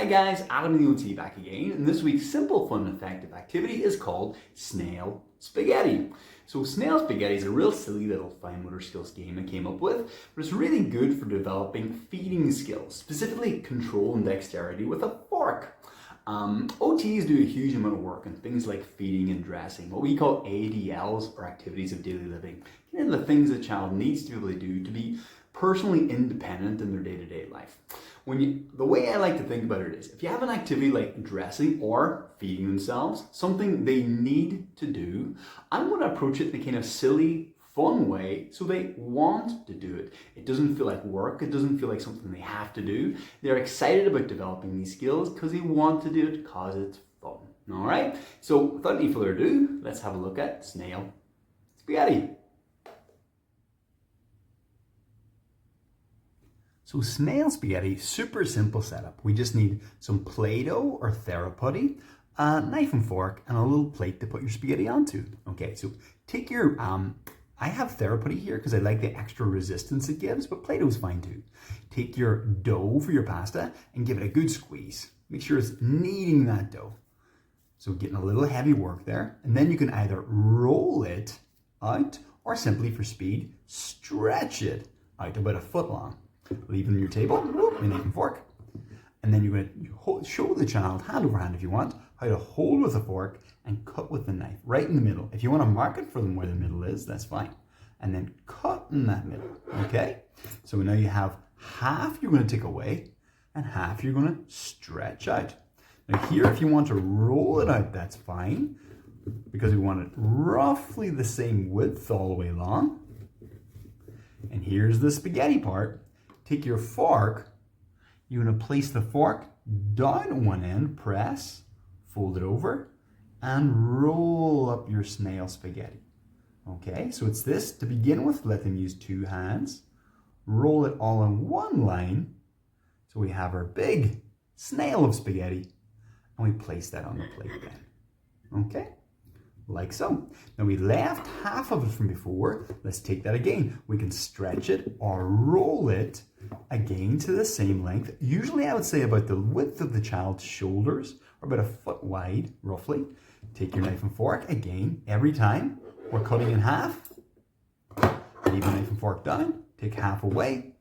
Hi guys, Adam the OT back again, and this week's simple, fun, and effective activity is called Snail Spaghetti. So Snail Spaghetti is a real silly little fine motor skills game I came up with, but it's really good for developing feeding skills, specifically control and dexterity with a fork. OTs do a huge amount of work on things like feeding and dressing, what we call ADLs, or activities of daily living. You know, the things a child needs to be able to do to be personally independent in their day-to-day life. The way I like to think about it is, if you have an activity like dressing or feeding themselves, something they need to do, I'm going to approach it in a kind of silly, fun way so they want to do it. It doesn't feel like work, it doesn't feel like something they have to do. They're excited about developing these skills because they want to do it because it's fun. Alright, so without any further ado, let's have a look at Snail Spaghetti. So Snail Spaghetti, super simple setup. We just need some Play-Doh or Theraputty, a knife and fork, and a little plate to put your spaghetti onto. Okay, so take your, I have Theraputty here because I like the extra resistance it gives, but Play-Doh is fine too. Take your dough for your pasta and give it a good squeeze. Make sure it's kneading that dough. So getting a little heavy work there, and then you can either roll it out or simply for speed, stretch it out about a foot long. Leaving your table, your knife and fork, and then you're going to show the child, hand over hand if you want, how to hold with a fork and cut with the knife, right in the middle. If you want to mark it for them where the middle is, that's fine. And then cut in that middle, okay? So now you have half you're going to take away, and half you're going to stretch out. Now here, if you want to roll it out, that's fine, because we want it roughly the same width all the way along. And here's the spaghetti part. Take your fork, you're going to place the fork down at one end, press, fold it over, and roll up your snail spaghetti. Okay, so it's this to begin with. Let them use two hands. Roll it all in one line. So we have our big snail of spaghetti, and we place that on the plate then. Okay? Like so. Now we left half of it from before. Let's take that again. We can stretch it or roll it again to the same length. Usually I would say about the width of the child's shoulders, or about a foot wide, roughly. Take your knife and fork again. Every time we're cutting in half, leave the knife and fork down, take half away,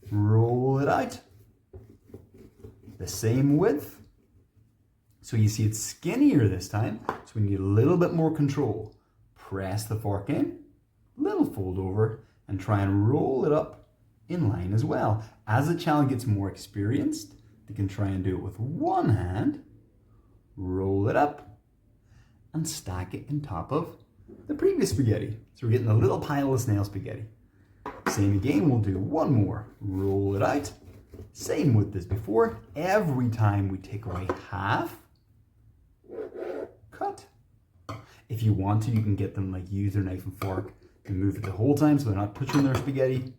roll it out. The same width. So you see it's skinnier this time, so we need a little bit more control. Press the fork in, little fold over, and try and roll it up in line as well. As the child gets more experienced, they can try and do it with one hand, roll it up, and stack it on top of the previous spaghetti. So we're getting a little pile of snail spaghetti. Same again, we'll do one more. Roll it out, same width as before. Every time we take away half, cut. If you want to, you can get them like use their knife and fork and move it the whole time so they're not touching their spaghetti.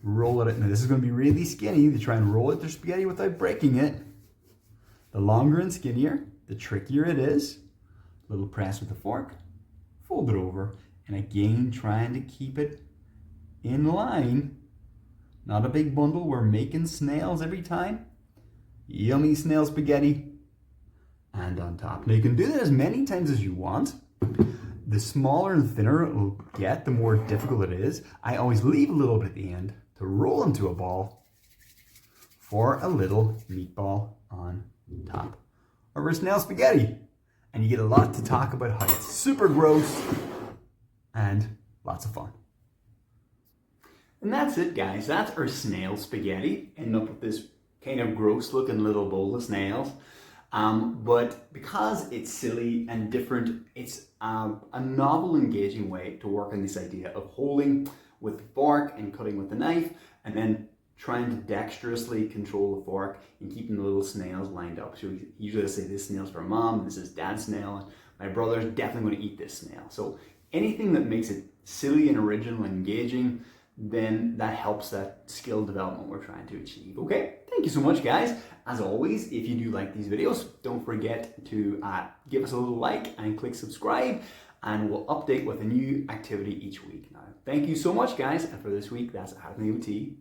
Roll it out. Now this is going to be really skinny. They try and roll out their spaghetti without breaking it. The longer and skinnier, the trickier it is. Little press with the fork, fold it over, and again trying to keep it in line. Not a big bundle. We're making snails every time. Yummy snail spaghetti. And on top. Now you can do that as many times as you want. The smaller and thinner it will get, the more difficult it is. I always leave a little bit at the end to roll into a ball for a little meatball on top of our snail spaghetti. And you get a lot to talk about how it's super gross and lots of fun. And that's it, guys. That's our snail spaghetti. End up with this kind of gross looking little bowl of snails. But because it's silly and different, it's a novel, engaging way to work on this idea of holding with the fork and cutting with the knife, and then trying to dexterously control the fork and keeping the little snails lined up. So usually I say this snail's for mom, this is dad's snail, and my brother's definitely going to eat this snail. So anything that makes it silly and original and engaging, then that helps that skill development we're trying to achieve. Okay, thank you so much, guys. As always, if you do like these videos, don't forget to give us a little like and click subscribe, and we'll update with a new activity each week. Now, thank you so much, guys, and for this week, that's Adam the OT.